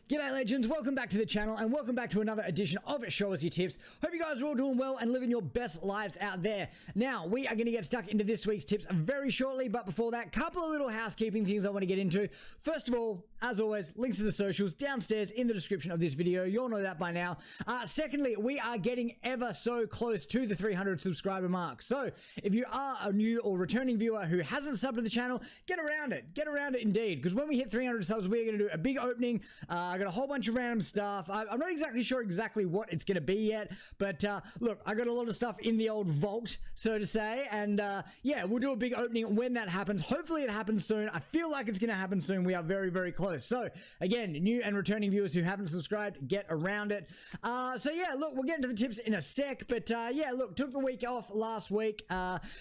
G'day legends, welcome back to the channel and welcome back to another edition of Show Us Your Tips. Hope you guys are all doing well and living your best lives out there. Now, we are going to get stuck into this week's tips very shortly, but before that, couple of little housekeeping things I want to get into. First of all, as always, links to the socials downstairs in the description of this video. You all know that by now. Secondly, we are getting ever so close to the 300 subscriber mark. So, if you are a new or returning viewer who hasn't subbed to the channel, get around it. Get around it indeed, because when we hit 300 subs, we're going to do a big opening. I got a whole bunch of random stuff. I'm not exactly sure what it's going to be yet, but look, I got a lot of stuff in the old vault, so to say, and yeah, we'll do a big opening when that happens. Hopefully it happens soon. I feel like it's going to happen soon. We are very, very close. So again, new and returning viewers who haven't subscribed, get around it. So yeah, look, we'll get into the tips in a sec, but yeah, look, took the week off last week.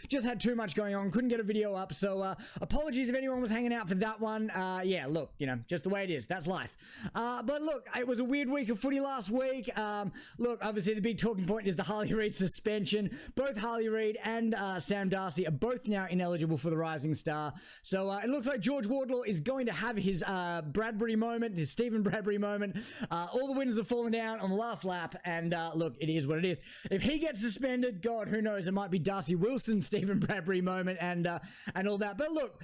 Just had too much going on. Couldn't get a video up, so apologies if anyone was hanging out for that one. Yeah, look, you know, just the way it is. That's life. But look, it was a weird week of footy last week. Look, obviously the big talking point is the Harley Reid suspension. Both Harley Reid and Sam Darcy are both now ineligible for the Rising Star. So it looks like George Wardlaw is going to have his Bradbury moment, his Stephen Bradbury moment. All the winners have fallen down on the last lap, and look, it is what it is. If he gets suspended, God, who knows? It might be Darcy Wilson's Stephen Bradbury moment and all that. But look.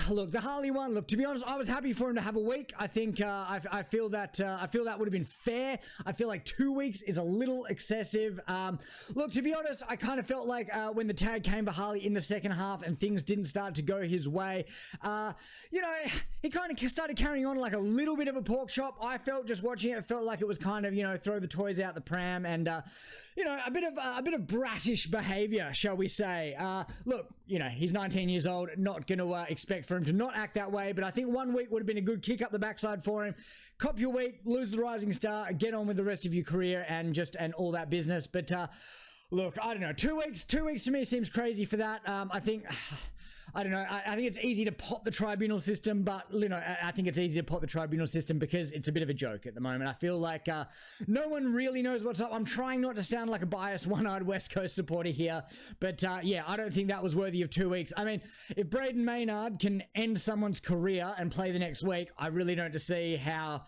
Look, the Harley one. Look, to be honest, I was happy for him to have a week. I think I feel that would have been fair. I feel like 2 weeks is a little excessive. Look, to be honest, I kind of felt like when the tag came for Harley in the second half and things didn't start to go his way, you know, he kind of started carrying on like a little bit of a pork chop. I felt just watching it, felt like it was kind of, you know, throw the toys out the pram and you know, a bit of bratish behavior, shall we say? Look, you know, he's 19 years old, not going to expect for him to not act that way, but I think 1 week would have been a good kick up the backside for him. Cop your week, lose the Rising Star, get on with the rest of your career and all that business. But look, I don't know, 2 weeks to me seems crazy for that. I don't know. I think it's easy to pot the tribunal system, but, you know, I think it's easy to pot the tribunal system because it's a bit of a joke at the moment. I feel like no one really knows what's up. I'm trying not to sound like a biased, one-eyed West Coast supporter here, but yeah, I don't think that was worthy of 2 weeks. I mean, if Braden Maynard can end someone's career and play the next week, I really don't see how...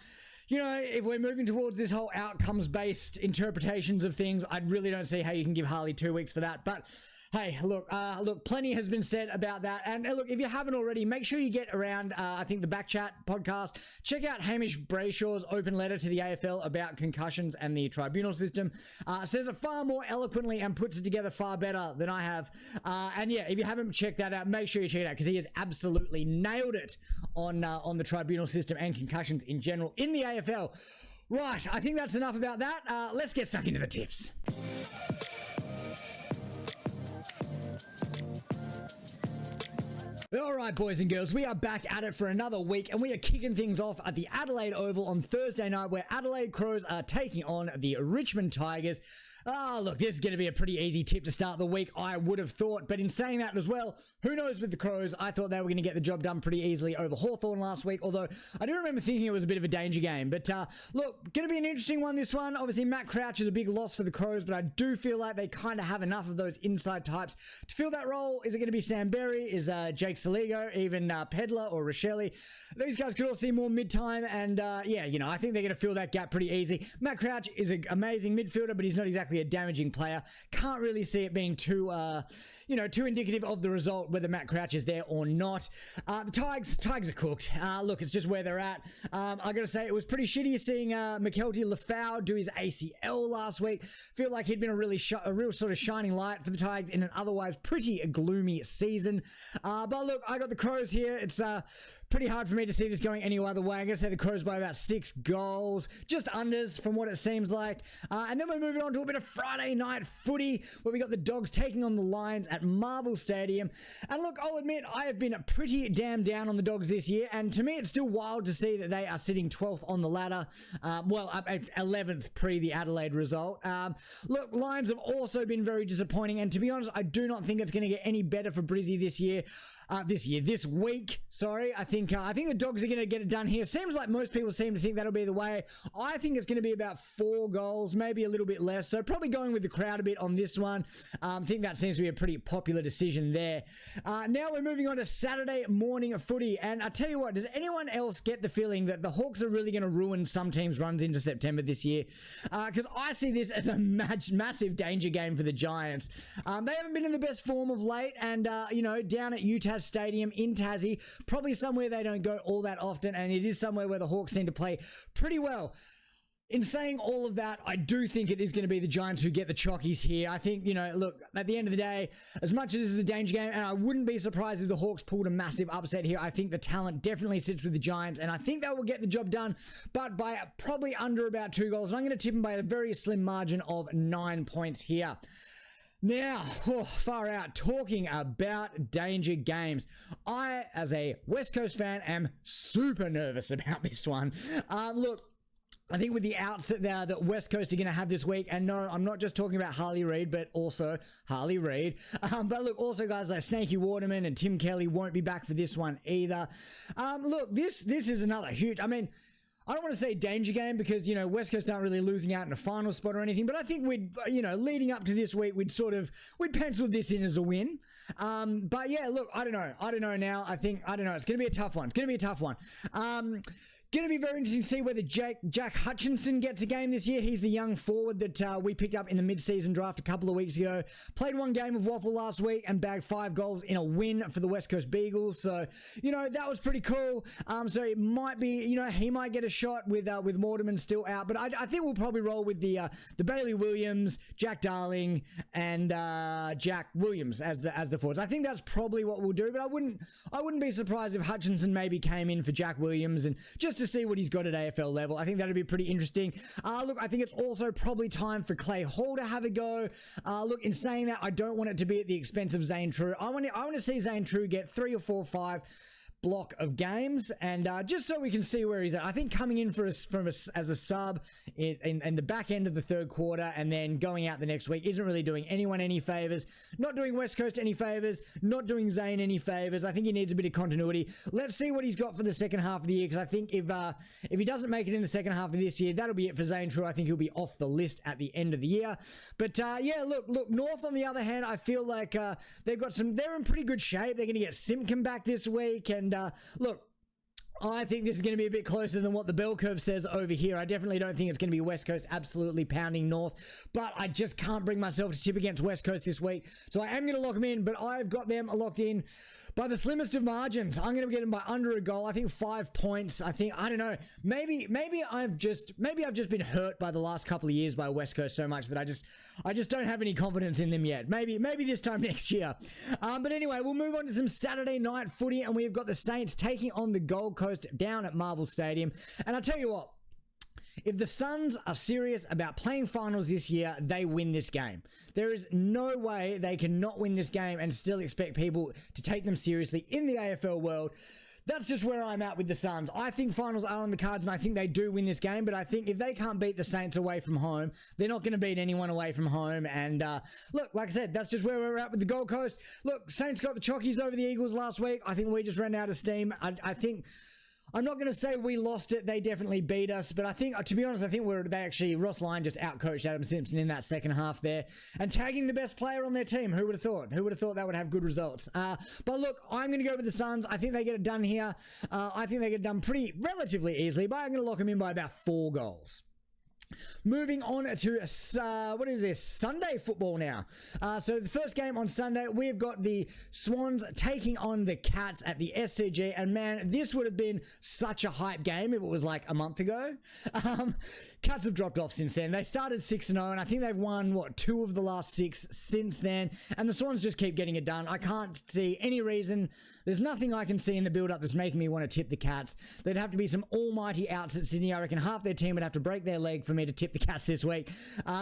You know, if we're moving towards this whole outcomes-based interpretations of things, I really don't see how you can give Harley 2 weeks for that. But hey, look, plenty has been said about that. And look, if you haven't already, make sure you get around, I think, the Backchat podcast. Check out Hamish Brayshaw's open letter to the AFL about concussions and the tribunal system. Says it far more eloquently and puts it together far better than I have. And yeah, if you haven't checked that out, make sure you check it out because he has absolutely nailed it on the tribunal system and concussions in general in the AFL. Right, I think that's enough about that. Let's get stuck into the tips. Alright boys and girls, we are back at it for another week and we are kicking things off at the Adelaide Oval on Thursday night where Adelaide Crows are taking on the Richmond Tigers. Look, this is going to be a pretty easy tip to start the week, I would have thought. But in saying that as well, who knows with the Crows? I thought they were going to get the job done pretty easily over Hawthorn last week, although I do remember thinking it was a bit of a danger game. But look, going to be an interesting one, this one. Obviously, Matt Crouch is a big loss for the Crows, but I do feel like they kind of have enough of those inside types to fill that role. Is it going to be Sam Berry? Is Jake Saligo? Even Pedler or Rochelle? These guys could all see more mid-time, and yeah, you know, I think they're going to fill that gap pretty easy. Matt Crouch is an amazing midfielder, but he's not exactly a damaging player. Can't really see it being too, you know, too indicative of the result whether Matt Crouch is there or not. The Tigers are cooked. Look, it's just where they're at. I got to say, it was pretty shitty seeing McKelty Lafau do his ACL last week. Feel like he'd been a real sort of shining light for the Tigers in an otherwise pretty gloomy season. But look, I got the Crows here. It's pretty hard for me to see this going any other way. I'm going to say the Crows by about 6 goals. Just unders from what it seems like. And then we're moving on to a bit of Friday night footy where we got the Dogs taking on the Lions at Marvel Stadium. And look, I'll admit, I have been pretty damn down on the Dogs this year. And to me, it's still wild to see that they are sitting 12th on the ladder. Well, up at 11th pre the Adelaide result. Look, Lions have also been very disappointing. And to be honest, I do not think it's going to get any better for Brizzy this year. this week. Sorry, I think the Dogs are going to get it done here. Seems like most people seem to think that'll be the way. I think it's going to be about 4 goals, maybe a little bit less. So probably going with the crowd a bit on this one. I think that seems to be a pretty popular decision there. Now we're moving on to Saturday morning footy, and I tell you what, does anyone else get the feeling that the Hawks are really going to ruin some teams' runs into September this year? Because I see this as a massive danger game for the Giants. They haven't been in the best form of late, and down at UTAS Stadium in Tassie, probably somewhere they don't go all that often, and it is somewhere where the Hawks seem to play pretty well. In saying all of that, I do think it is going to be the Giants who get the chockies here. I think, look, at the end of the day, as much as this is a danger game, and I wouldn't be surprised if the Hawks pulled a massive upset here, I think the talent definitely sits with the Giants, and I think they will get the job done, but by probably under about 2 goals. And I'm going to tip them by a very slim margin of 9 points here. Now, far out, talking about danger games. I, as a West Coast fan, am super nervous about this one. Look, I think with the outs that West Coast are going to have this week, and no, I'm not just talking about Harley Reid, but also Harley Reid. But look, also guys like Snaky Waterman and Tim Kelly won't be back for this one either. Look, this is another huge, I don't want to say danger game because, West Coast aren't really losing out in a final spot or anything, but I think we'd, leading up to this week, we'd penciled this in as a win. But yeah, look, I don't know now. I don't know. It's going to be a tough one. Going to be very interesting to see whether Jack Hutchinson gets a game this year. He's the young forward that we picked up in the mid-season draft a couple of weeks ago. Played 1 game of Waffle last week and bagged 5 goals in a win for the West Coast Beagles. So, that was pretty cool. So it might be, he might get a shot with Mortimer still out. But I think we'll probably roll with the Bailey Williams, Jack Darling, and Jack Williams as the forwards. I think that's probably what we'll do. But I wouldn't be surprised if Hutchinson maybe came in for Jack Williams and just to see what he's got at AFL level. I think that'd be pretty interesting. Look, I think it's also probably time for Clay Hall to have a go. Look, in saying that, I don't want it to be at the expense of Zane True. I want to see Zane True get 3 or 4 or 5 block of games, and just so we can see where he's at. I think coming in as a sub in the back end of the third quarter and then going out the next week isn't really doing anyone any favors, not doing West Coast any favors, not doing Zane any favors. I think he needs a bit of continuity. Let's see what he's got for the second half of the year, because I think if he doesn't make it in the second half of this year, that'll be it for Zane True. I think he'll be off the list at the end of the year. But yeah, look, North on the other hand, I feel like they're in pretty good shape. They're going to get Simpkin back this week, and look, I think this is going to be a bit closer than what the bell curve says over here. I definitely don't think it's going to be West Coast absolutely pounding North, but I just can't bring myself to tip against West Coast this week. So I am going to lock them in, but I've got them locked in by the slimmest of margins. I'm going to get them by under a goal. I think 5 points. I don't know. Maybe I've just been hurt by the last couple of years by West Coast so much that I just don't have any confidence in them yet. Maybe this time next year. But anyway, we'll move on to some Saturday night footy, and we've got the Saints taking on the Gold Coast down at Marvel Stadium. And I'll tell you what, if the Suns are serious about playing finals this year, they win this game. There is no way they can not win this game and still expect people to take them seriously in the AFL world. That's just where I'm at with the Suns. I think finals are on the cards, and I think they do win this game, but I think if they can't beat the Saints away from home, they're not going to beat anyone away from home. And look, like I said, that's just where we're at with the Gold Coast. Look, Saints got the chockies over the Eagles last week. I think we just ran out of steam. I think... I'm not going to say we lost it. They definitely beat us. But I think, to be honest, Ross Lyon just outcoached Adam Simpson in that second half there. And tagging the best player on their team. Who would have thought? Who would have thought that would have good results? But look, I'm going to go with the Suns. I think they get it done here. I think they get it done relatively easily. But I'm going to lock them in by about 4 goals. Moving on to, what is this? Sunday football now. So the first game on Sunday, we've got the Swans taking on the Cats at the SCG. And man, this would have been such a hype game if it was like a month ago. Cats have dropped off since then. They started 6-0, and I think they've won, 2 of the last 6 since then. And the Swans just keep getting it done. I can't see any reason. There's nothing I can see in the build-up that's making me want to tip the Cats. There'd have to be some almighty outs at Sydney. I reckon half their team would have to break their leg for me to tip the Cats this week.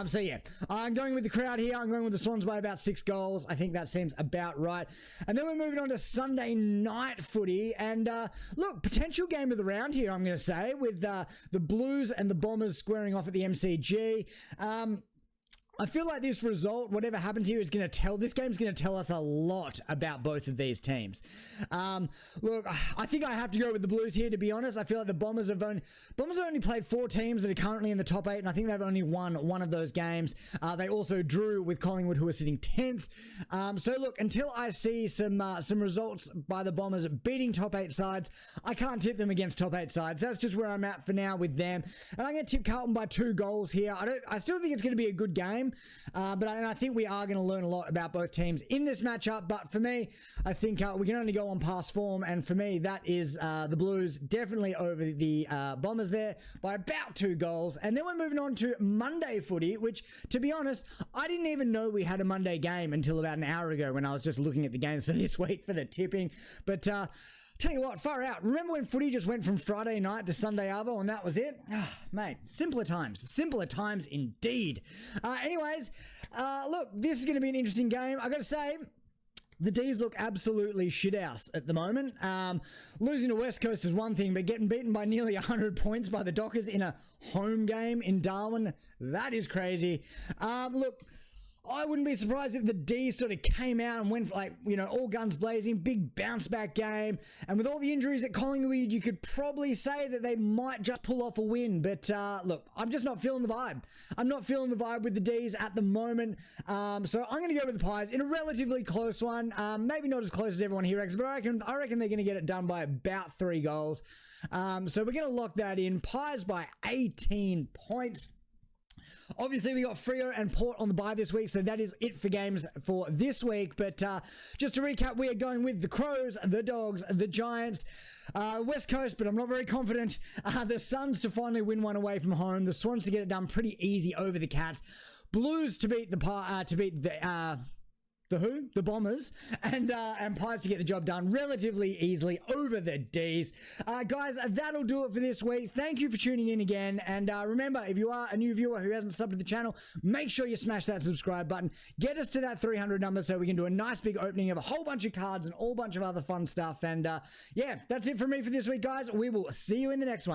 So yeah, I'm going with the crowd here. I'm going with the Swans by about 6 goals. I think that seems about right. And then we're moving on to Sunday night footy. And look, potential game of the round here, I'm going to say, with the Blues and the Bombers squaring off at the MCG. I feel like this result, whatever happens here, is going to tell, this game's going to tell us a lot about both of these teams. Look, I think I have to go with the Blues here, to be honest. I feel like the Bombers have only played 4 teams that are currently in the top 8, and I think they've only won one of those games. They also drew with Collingwood, who are sitting 10th. So look, until I see some results by the Bombers beating top 8 sides, I can't tip them against top 8 sides. That's just where I'm at for now with them. And I'm going to tip Carlton by 2 goals here. I still think it's going to be a good game. But I think we are going to learn a lot about both teams in this matchup. But for me, I think we can only go on past form. And for me, that is the Blues definitely over the Bombers there by about 2 goals. And then we're moving on to Monday footy, which, to be honest, I didn't even know we had a Monday game until about an hour ago when I was just looking at the games for this week for the tipping. But tell you what, far out. Remember when footy just went from Friday night to Sunday Arvo and that was it? Mate, simpler times indeed. Anyways, look, this is going to be an interesting game. I got to say, the D's look absolutely shithouse at the moment. Losing to West Coast is one thing, but getting beaten by nearly 100 points by the Dockers in a home game in Darwin, that is crazy. Look, I wouldn't be surprised if the D sort of came out and went like, all guns blazing, big bounce back game. And with all the injuries at Collingwood, you could probably say that they might just pull off a win. But look, I'm just not feeling the vibe. I'm not feeling the vibe with the D's at the moment. So I'm going to go with the Pies in a relatively close one. Maybe not as close as everyone here reckons, but I reckon they're going to get it done by about 3 goals. So we're going to lock that in. Pies by 18 points. Obviously, we got Freo and Port on the bye this week, so that is it for games for this week. But just to recap, we are going with the Crows, the Dogs, the Giants, West Coast, but I'm not very confident. The Suns to finally win one away from home. The Swans to get it done pretty easy over the Cats. Blues to beat the Bombers, and Pies to get the job done relatively easily over the D's. Guys, that'll do it for this week. Thank you for tuning in again, and remember, if you are a new viewer who hasn't subbed to the channel, make sure you smash that subscribe button. Get us to that 300 number so we can do a nice big opening of a whole bunch of cards and a whole bunch of other fun stuff. And yeah, that's it from me for this week, guys. We will see you in the next one.